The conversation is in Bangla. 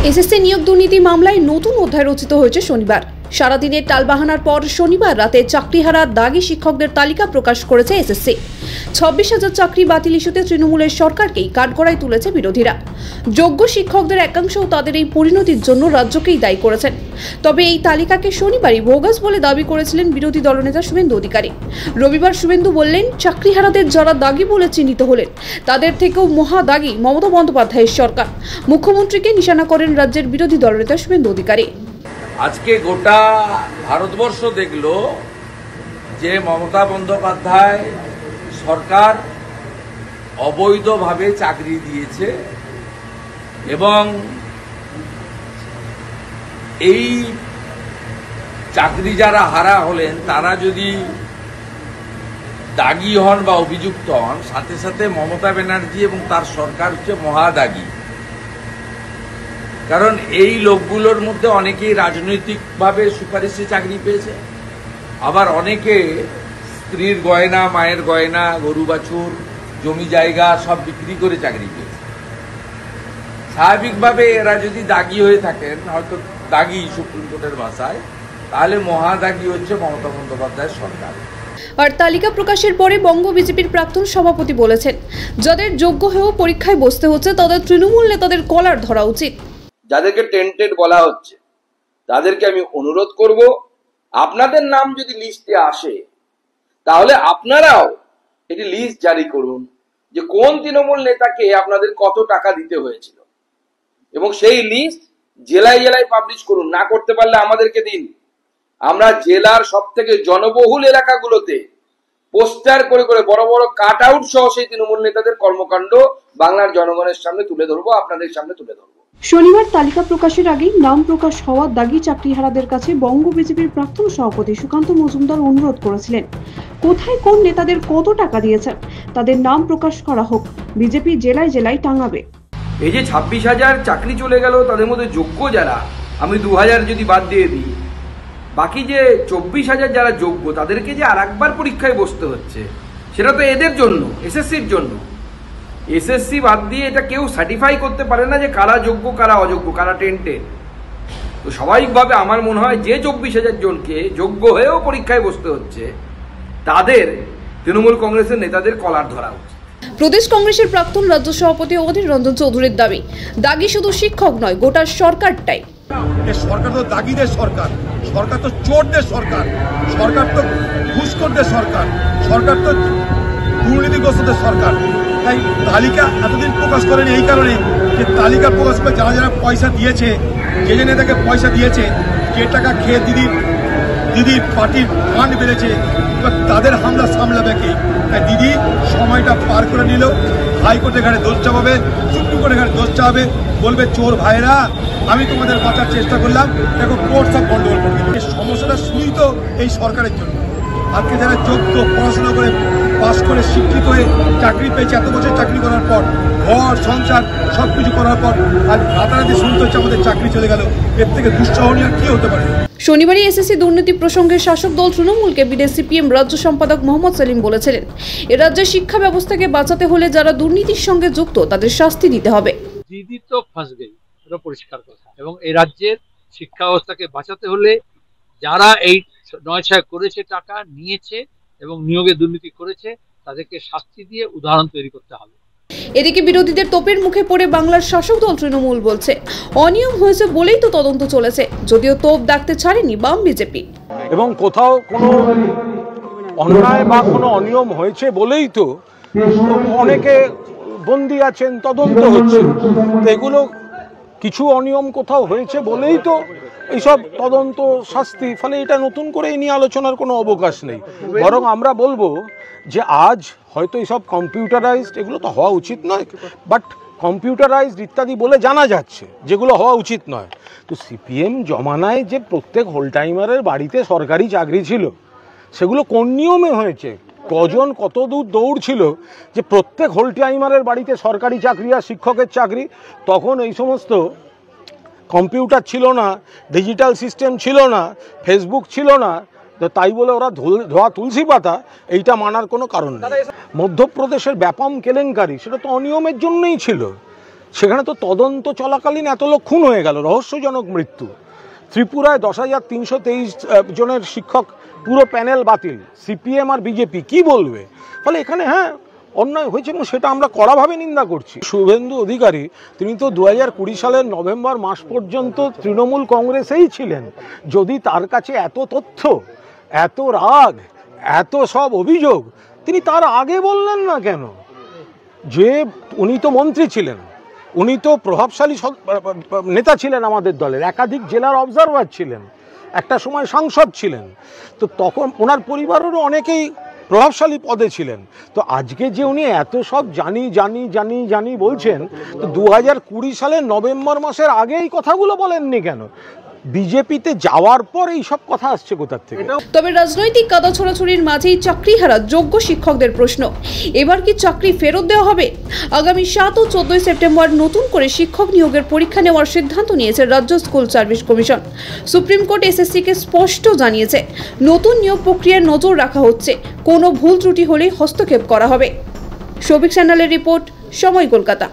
এসএসসি নিয়োগ দুর্নীতি মামলায় নতুন অধ্যায় রচিত হয়েছে শনিবার। সারাদিনের টালবাহানার পর শনিবার রাতে চাকরিহারা দাগি শিক্ষকদের তালিকা প্রকাশ করেছে এসএসসি। 26,000 চাকরি বাতিল ইস্যুতে তৃণমূলের সরকারকেই কাঠগড়ায় তুলেছে বিরোধীরা। যোগ্য শিক্ষকদের একাংশও তাদের এই পরিণতির জন্য রাজ্যকেই দায়ী করেছেন। তবে এই তালিকাকে শনিবারই বোগাস বলে দাবি করেছিলেন বিরোধী দলনেতা শুভেন্দু অধিকারী। রবিবার শুভেন্দু বললেন, চাকরিহারাদের যারা দাগি বলে চিহ্নিত হলেন তাদের থেকেও মহা দাগি মমতা বন্দ্যোপাধ্যায়ের সরকার। মুখ্যমন্ত্রীকে নিশানা করেন রাজ্যের বিরোধী দলনেতা শুভেন্দু অধিকারী। আজকে গোটা ভারতবর্ষ দেখল যে মমতা বন্দ্যোপাধ্যায় সরকার অবৈধভাবে চাকরি দিয়েছে এবং এই চাকরি যারা হারা হলেন তারা যদি দাগি হন বা অভিযুক্ত হন, সাথে সাথে মমতা ব্যানার্জি এবং তার সরকার হচ্ছে মহাদাগী। কারণ এই লোকগুলোর মধ্যে অনেকেই রাজনৈতিকভাবে সুপারিশে চাকরি পেয়েছে, আবার অনেকে স্ত্রীর গয়না, মায়ের গয়না, গরু বাছুর, জমি জায়গা সব বিক্রি করে চাকরি পেয়েছে। স্বাভাবিকভাবে এরা যদি দাগি হয়ে থাকেন, হয়তো দাগি সুপ্রিম কোর্টের ভাষায়, তাহলে মহাদাগী হচ্ছে মমতা বন্দ্যোপাধ্যায়ের সরকার। আর তালিকা প্রকাশের পরে বঙ্গ বিজেপির প্রাক্তন সভাপতি বলেছেন, যাদের যোগ্য হয়েও পরীক্ষায় বসতে হচ্ছে তাদের তৃণমূল নেতাদের কলার ধরা উচিত। যাদেরকে টেন্টেড বলা হচ্ছে তাদেরকে আমি অনুরোধ করব, আপনাদের নাম যদি লিস্টে আসে তাহলে আপনারাও এটি লিস্ট জারি করুন যে কোন তৃণমূল নেতাকে আপনাদের কত টাকা দিতে হয়েছিল, এবং সেই লিস্ট জেলায় জেলায় পাবলিশ করুন। না করতে পারলে আমাদেরকে দিন, আমরা জেলার সব থেকে জনবহুল এলাকাগুলোতে পোস্টার করে করে বড় বড় কাট আউট সহ সেই তৃণমূল নেতাদের কর্মকাণ্ড বাংলার জনগণের সামনে তুলে ধরবো, আপনাদের সামনে তুলে ধরবো। শনিবার তালিকা প্রকাশের আগেই নাম প্রকাশ হওয়া দাগি চাকরিহারাদের কাছে বঙ্গ বিজেপির প্রাক্তন সভাপতি সুকান্ত মজুমদার অনুরোধ করেছিলেন, কোথায় কোন নেতাদের কত টাকা দিয়েছেন তাদের নাম প্রকাশ করা হোক, বিজেপি জেলায় জেলায় টাঙাবে। এই যে 26,000 চাকরি চলে গেল, তাদের মধ্যে যোগ্য যারা, আমি 2,000 যদি বাদ দিয়ে দিই, বাকি যে 24,000 যারা যোগ্য তাদেরকে যে আর একবার পরীক্ষায় বসতে হচ্ছে, সেটা তো এদের জন্য, এসএসসির জন্য। এসএসসি বাদ দিয়ে এটা কেউ সার্টিফাই করতে পারে না যে কারা যোগ্য কারা অযোগ্য, কারা টেন্টেড। তো স্বাভাবিকভাবে আমার মনে হয় যে 24,000 জনকে যোগ্য হয়েও পরীক্ষায় বসতে হচ্ছে তাদের তৃণমূল কংগ্রেসের নেতাদের কলার ধরা উচিত। প্রদেশ কংগ্রেসের প্রাক্তন রাজ্য সভাপতি অধীর রঞ্জন চৌধুরীর দাবি, দাগি শুধু শিক্ষক নয়, গোটা সরকারটাই। সরকার তো দাগিদের সরকার, সরকার তো চোরদের সরকার, সরকার তো ঘুষখোরদের সরকার, সরকার তো দুর্নীতিগ্রস্তদের সরকার। তাই তালিকা এতদিন প্রকাশ করেন এই কারণে যে তালিকা প্রকাশ করে যারা যারা পয়সা দিয়েছে, যে যে নেতাকে পয়সা দিয়েছে, যে টাকা খেয়ে দিদির পার্টির ফান্ড বেড়েছে, তাদের হামলা সামলাবে কে? তাই দিদি সময়টা পার করে নিল, হাইকোর্টের ঘাটে দোষ চাপাবে, সুপ্রিম কোর্টের ঘাটে দোষ চাপাবে, বলবে চোর ভাইরা আমি তোমাদের বাঁচার চেষ্টা করলাম, দেখো কোর্ট সব গন্ডগোল করে দিল। এই সমস্যাটা শুরুই তো এই সরকারের জন্য। আজকে যারা যোগ্য, পড়াশোনা করে পাশ করে শিক্ষিত হয়ে চাকরি পেয়েছে, এত বছর চাকরি করার পর, ঘর সংসার সবকিছু করার পর আজ রাতারাতি শুনতে হচ্ছে আমাদের চাকরি চলে গেল, এর থেকে দুঃসহনীয় কি হতে পারে? শনিবারই এসএসসি দুর্নীতি প্রসঙ্গে শাসক দল তৃণমূলকে বিদেশ সিপিএম রাজ্য সম্পাদক মোহাম্মদ সেলিম বলেছিলেন, এ রাজ্যের শিক্ষা ব্যবস্থাকে বাঁচাতে হলে যারা দুর্নীতির সঙ্গে যুক্ত তাদের শাস্তি দিতে হবে। দিদি তো ফাঁসবেই, এটা পরিষ্কার কথা। এবং এই রাজ্যের শিক্ষা ব্যবস্থাকে বাঁচাতে হলে যারা এই 9/6 করেছে, টাকা নিয়েছে এবং নিয়োগে দুর্নীতি করেছে, তাদেরকে শাস্তি দিয়ে উদাহরণ তৈরি করতে হবে। এদিকে বিরোধীদের তোপের মুখে পড়ে বাংলার শাসক দল তৃণমূল বলছে, অনিয়ম হয়েছে বলেই তো তদন্ত চলেছে, যদিও তোপ ডাকতে ছাড়েনি বাম বিজেপি। এবং কোথাও কোনো অন্যায় বা কোনো অনিয়ম হয়েছে বলেই তো অনেকে বন্দী আছেন, তদন্ত হচ্ছে। এগুলো কিছু অনিয়ম কোথাও হয়েছে বলেই তো এইসব তদন্ত, শাস্তি। ফলে এটা নতুন করে এই নিয়ে আলোচনার কোনো অবকাশ নেই। বরং আমরা বলবো যে আজ হয়তো এইসব কম্পিউটারাইজড, এগুলো তো হওয়া উচিত নয়, বাট কম্পিউটারাইজড ইত্যাদি বলে জানা যাচ্ছে, যেগুলো হওয়া উচিত নয়। তো সিপিএম জমানায় যে প্রত্যেক হোল টাইমারের বাড়িতে সরকারি চাকরি ছিল, সেগুলো কোন নিয়মে হয়েছে, কজন কত দূর দৌড়ছিল যে প্রত্যেক হোল টাইমারের বাড়িতে সরকারি চাকরি আর শিক্ষকের চাকরি? তখন এই সমস্ত কম্পিউটার ছিল না, ডিজিটাল সিস্টেম ছিল না, ফেসবুক ছিল না, তো তাই বলে ওরা ধোয়া তুলসী পাতা এইটা মানার কোনো কারণ নেই। মধ্যপ্রদেশের ব্যাপম কেলেঙ্কারি, সেটা তো অনিয়মের জন্যই ছিল। সেখানে তো তদন্ত চলাকালীন এত লোক খুন হয়ে গেল, রহস্যজনক মৃত্যু। ত্রিপুরায় 10,323 জনের শিক্ষক পুরো প্যানেল বাতিল, সিপিএম আর বিজেপি কি বলবে? ফলে এখানে হ্যাঁ অন্যায় হয়েছে এবং সেটা আমরা কড়াভাবে নিন্দা করছি। শুভেন্দু অধিকারী তিনি তো 2020 সালের নভেম্বর মাস পর্যন্ত তৃণমূল কংগ্রেসেই ছিলেন। যদি তার কাছে এত তথ্য, এত রাগ, এত সব অভিযোগ, তিনি তার আগে বললেন না কেন? যে উনি তো মন্ত্রী ছিলেন, উনি তো প্রভাবশালী নেতা ছিলেন আমাদের দলের, একাধিক জেলার অবজারভার ছিলেন, একটা সময় সাংসদ ছিলেন, তো তখন ওনার পরিবারেরও অনেকেই প্রভাবশালী পদে ছিলেন। তো আজকে যে উনি এত সব জানি জানি জানি জানি বলছেন, তো 2020 সালের নভেম্বর মাসের আগে এই কথাগুলো বলেননি কেন? বিজেপিতে যাওয়ার পর এই সব কথা আসছে কোথা থেকে? তবে রাজনৈতিক কাদা ছড়াছড়ির মাঝেই চাকরিহারা যোগ্য শিক্ষকদের প্রশ্ন, এবার কি চাকরি ফেরত দেওয়া হবে? আগামী 7 ও 14 সেপ্টেম্বর নতুন করে শিক্ষক নিয়োগের পরীক্ষা নেওয়ার সিদ্ধান্ত নিয়েছে রাজ্য school service commission. Supreme court এসএসসিকে স্পষ্ট জানিয়েছে নতুন নিয়োগ প্রক্রিয়ার নজর রাখা হচ্ছে, কোনো ভুল ত্রুটি হলে হস্তক্ষেপ করা হবে। শোভিক চ্যানেলের রিপোর্ট, সময় কলকাতা।